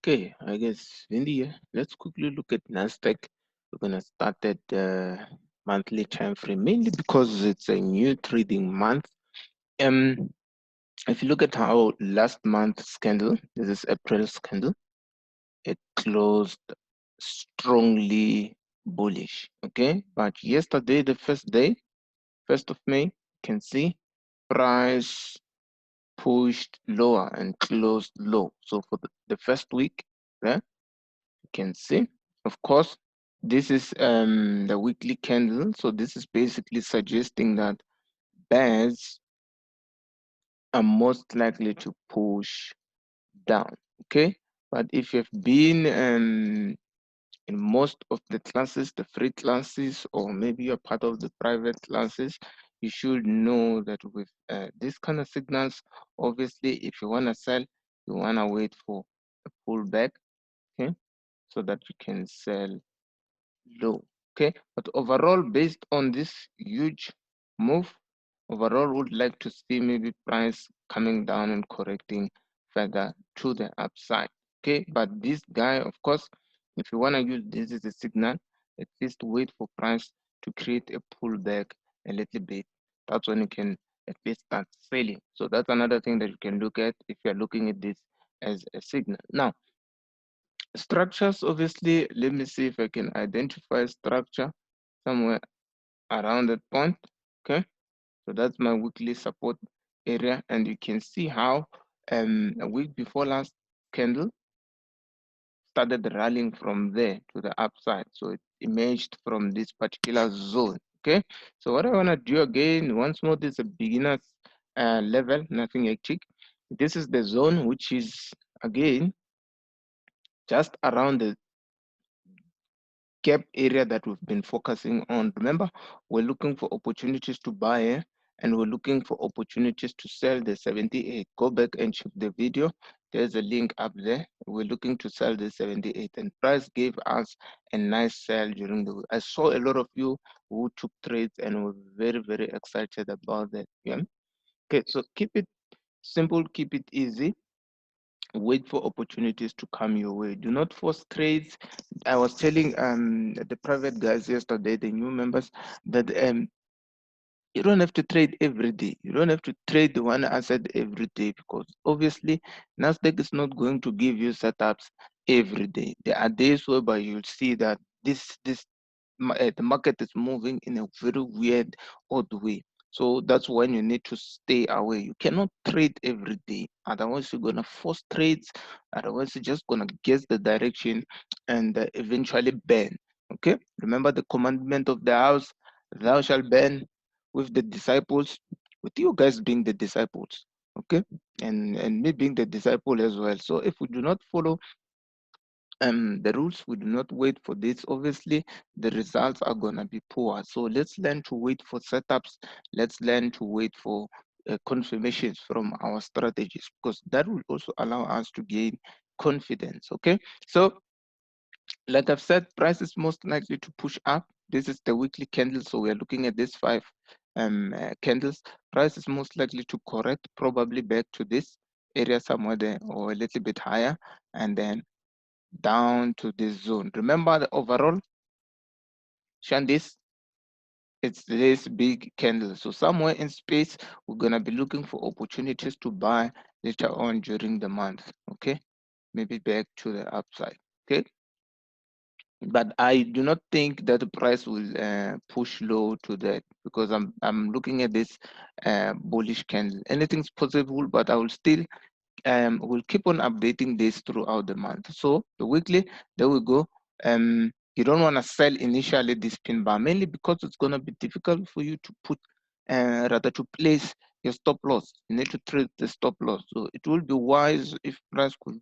Okay, I guess India. Let's quickly look at NASDAQ. We're gonna start at the monthly time frame, mainly because it's a new trading month. Um, if you look at how last month's candle, this is April's candle, it closed strongly bullish. Okay, but yesterday, the first day, 1st of May, you can see price pushed lower and closed low. So for the first week, yeah, you can see, of course, this is the weekly candle, so this is basically suggesting that bears are most likely to push down. Okay, but if you've been in most of the classes, the free classes, or maybe you're part of the private classes, you should know that with this kind of signals, obviously if you want to sell, you want to wait for a pullback, okay, so that you can sell low. Okay, but overall, based on this huge move, overall would like to see maybe price coming down and correcting further to the upside. Okay, but this guy, of course, if you want to use this as a signal, at least wait for price to create a pullback a little bit. That's when you can at least start selling. So that's another thing that you can look at if you're looking at this as a signal. Now, structures, obviously, let me see if I can identify structure somewhere around that point. Okay, so that's my weekly support area, and you can see how a week before last candle started rallying from there to the upside. So it emerged from this particular zone. Okay, so what I want to do again, once more, this is a beginner's level, nothing hectic. This is the zone which is again just around the gap area that we've been focusing on. Remember, we're looking for opportunities to buy and we're looking for opportunities to sell the 78. Go back and check the video. There's a link up there. We're looking to sell the 78 and price gave us a nice sell during the week. I saw a lot of you who took trades and were very, very excited about that. Yeah. Okay, so keep it simple, keep it easy, wait for opportunities to come your way. Do not force trades. I was telling the private guys yesterday, the new members, that you don't have to trade every day. You don't have to trade one asset every day, because obviously Nasdaq is not going to give you setups every day. There are days whereby you'll see that the market is moving in a very weird, odd way. So that's when you need to stay away. You cannot trade every day. Otherwise, you're gonna force trades. Otherwise, you're just gonna guess the direction and eventually burn. Okay. Remember the commandment of the house: "Thou shalt burn with the disciples." With you guys being the disciples, okay, and me being the disciple as well. So if we do not follow the rules, we do not wait for this, obviously the results are gonna be poor. So let's learn to wait for setups. Let's learn to wait for confirmations from our strategies, because that will also allow us to gain confidence. Okay, so like I've said, price is most likely to push up. This is the weekly candle, so we're looking at this five candles. Price is most likely to correct, probably back to this area somewhere there or a little bit higher, and then down to this zone. Remember the overall, Shandis, it's this big candle. So somewhere in space, we're gonna be looking for opportunities to buy later on during the month. Okay, maybe back to the upside. Okay, but I do not think that the price will push low to that, because I'm looking at this bullish candle. Anything's possible, but I will still we'll keep on updating this throughout the month. So the weekly, there we go. You don't want to sell initially this pin bar, mainly because it's going to be difficult for you to put rather to place your stop loss. You need to trade the stop loss. So it will be wise if price could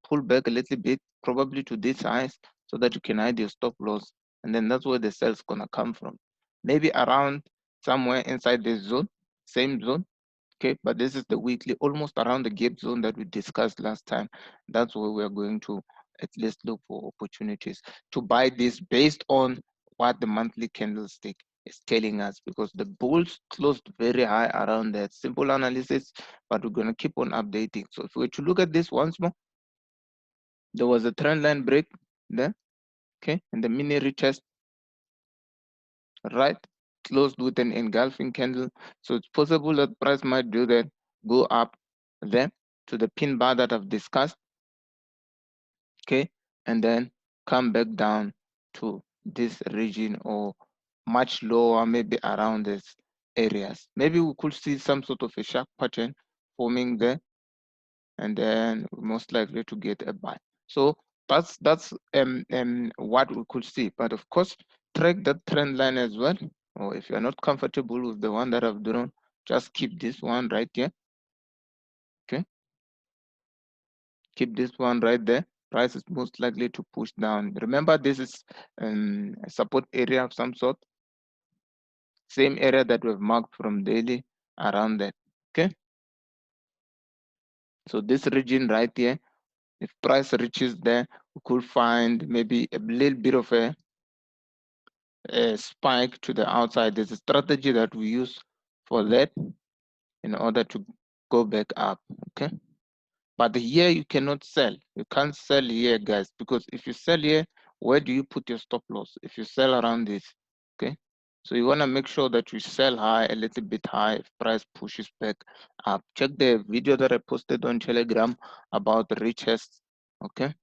pull back a little bit, probably to this size, so that you can hide your stop loss, and then that's where the sell's gonna come from. Maybe around somewhere inside this zone, same zone. Okay, but this is the weekly, almost around the gap zone that we discussed last time. That's where we are going to at least look for opportunities to buy this based on what the monthly candlestick is telling us, because the bulls closed very high around that. Simple analysis, but we're going to keep on updating. So if we were to look at this once more, There was a trend line break there, okay, and the mini retest, right, closed with an engulfing candle. So it's possible that price might do that, go up there to the pin bar that I've discussed, okay, and then come back down to this region or much lower, maybe around these areas. Maybe we could see some sort of a sharp pattern forming there, and then we're most likely to get a buy. So that's what we could see. But of course, track that trend line as well. Or if you're not comfortable with the one that I've drawn, just keep this one right here. Okay, keep this one right there. Price is most likely to push down. Remember, this is a support area of some sort, same area that we've marked from daily around that. Okay, so this region right here, if price reaches there, we could find maybe a little bit of a spike to the outside. There's a strategy that we use for that in order to go back up. Okay, but here you cannot sell. You can't sell here, guys, because if you sell here, where do you put your stop loss? If you sell around this, okay, so you want to make sure that you sell high, a little bit high, if price pushes back up. Check the video that I posted on Telegram about the retest. Okay,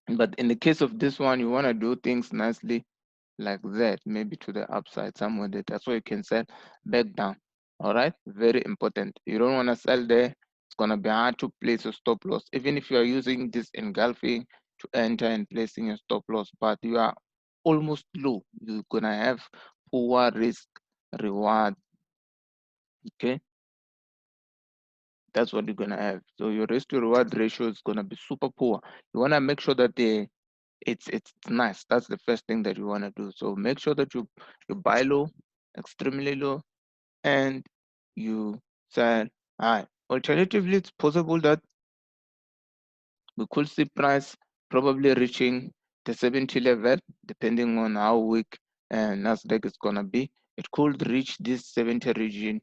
but in the case of this one, you want to do things nicely like that, maybe to the upside somewhere there. That's why you can sell back down. All right, very important. You don't want to sell there. It's gonna be hard to place a stop loss, even if you are using this engulfing to enter and placing a stop loss, but you are almost low. You're gonna have poor risk reward. Okay, that's what you're gonna have. So your risk to reward ratio is gonna be super poor. You wanna make sure that it's nice. That's the first thing that you want to do. So make sure that you buy low, extremely low, and you sell high. Alternatively, it's possible that we could see price probably reaching the 70 level, depending on how weak Nasdaq is gonna be. It could reach this 70 region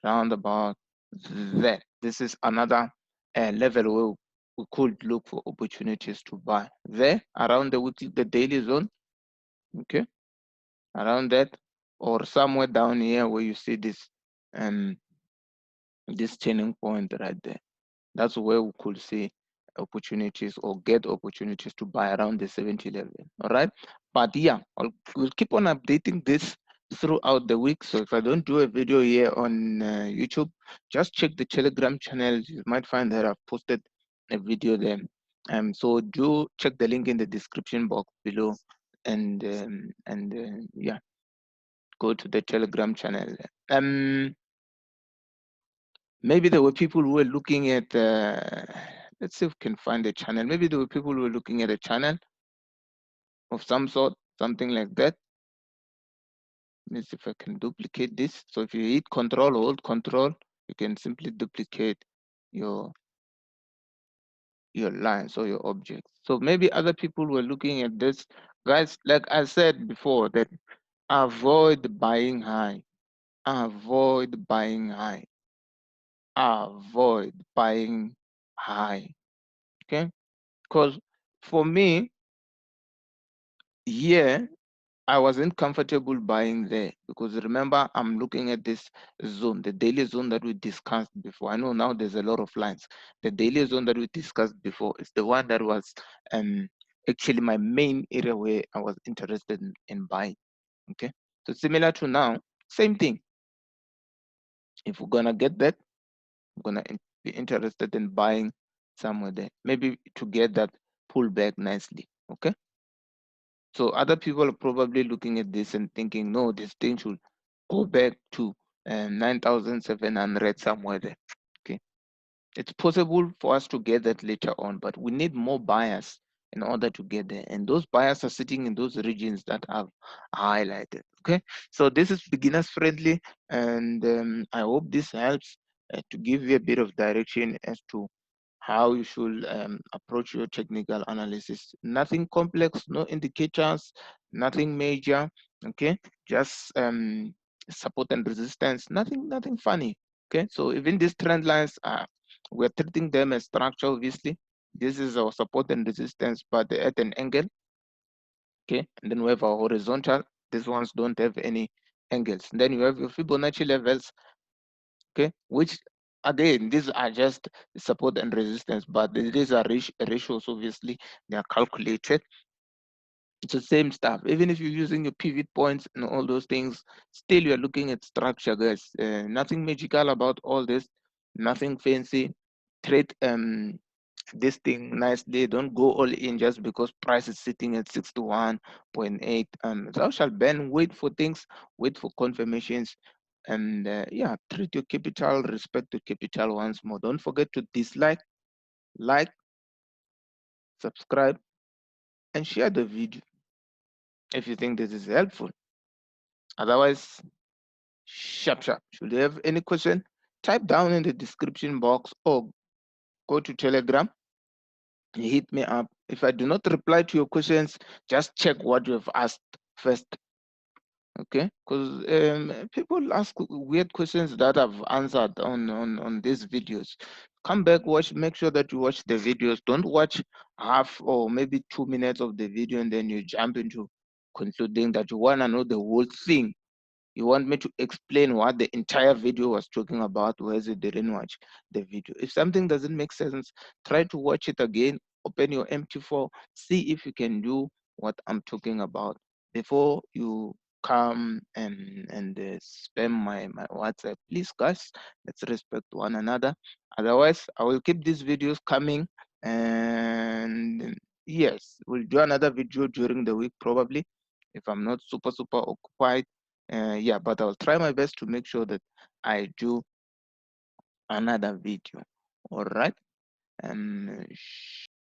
round about there. This is another level where we could look for opportunities to buy there around the daily zone. Okay, around that, or somewhere down here where you see this turning point right there. That's where we could see opportunities or get opportunities to buy around the 70 level. All right, but yeah, we'll keep on updating this throughout the week. So if I don't do a video here on YouTube, just check the Telegram channel. You might find that I've posted a video there. So do check the link in the description box below, and yeah, go to the Telegram channel. Maybe there were people who were looking at. Let's see if we can find a channel. Maybe there were people who were looking at a channel of some sort, something like that. Let me see if I can duplicate this. So if you hit Control, hold Control, you can simply duplicate your lines or your objects. So maybe other people were looking at this, guys. Like I said before, that avoid buying high. Avoid buying high. Avoid buying high. Okay, because for me here I wasn't comfortable buying there, because remember, I'm looking at this zone, the daily zone that we discussed before. I know now there's a lot of lines. The daily zone that we discussed before is the one that was actually my main area where I was interested in buying. Okay, so similar to now, same thing. If we're gonna get that, we're gonna be interested in buying somewhere there, maybe to get that pull back nicely. Okay, so other people are probably looking at this and thinking, no, this thing should go back to 9,700 somewhere there. Okay, it's possible for us to get that later on, but we need more buyers in order to get there, and those buyers are sitting in those regions that I've highlighted. Okay, so this is beginners friendly, and I hope this helps to give you a bit of direction as to how you should approach your technical analysis. Nothing complex, no indicators, nothing major. Okay, just support and resistance. Nothing funny. Okay, so even these trend lines are, we're treating them as structure, obviously. This is our support and resistance, but at an angle. Okay, and then we have our horizontal. These ones don't have any angles. Then you have your Fibonacci levels. Okay, which again, these are just support and resistance, but these are ratios. Obviously, they are calculated. It's the same stuff. Even if you're using your pivot points and all those things, still you're looking at structure, guys. Nothing magical about all this. Nothing fancy. Trade this thing nicely. Don't go all in just because price is sitting at 61.8. Thou shall bend. Wait for things. Wait for confirmations. And yeah, treat your capital. Respect your capital once more. Don't forget to dislike, like, subscribe, and share the video if you think this is helpful. Otherwise, sharp sharp. Should you have any question, type down in the description box or go to Telegram and hit me up. If I do not reply to your questions, just check what you have asked first. Okay, because people ask weird questions that I've answered on these videos. Come back, watch, make sure that you watch the videos. Don't watch half or maybe 2 minutes of the video and then you jump into concluding that you want to know the whole thing. You want me to explain what the entire video was talking about, whereas you didn't watch the video. If something doesn't make sense, try to watch it again, open your MT4, see if you can do what I'm talking about before you come and spam my WhatsApp. Please, guys, let's respect one another. Otherwise, I will keep these videos coming, and yes, we'll do another video during the week probably if I'm not super occupied. Yeah, but I'll try my best to make sure that I do another video. All right.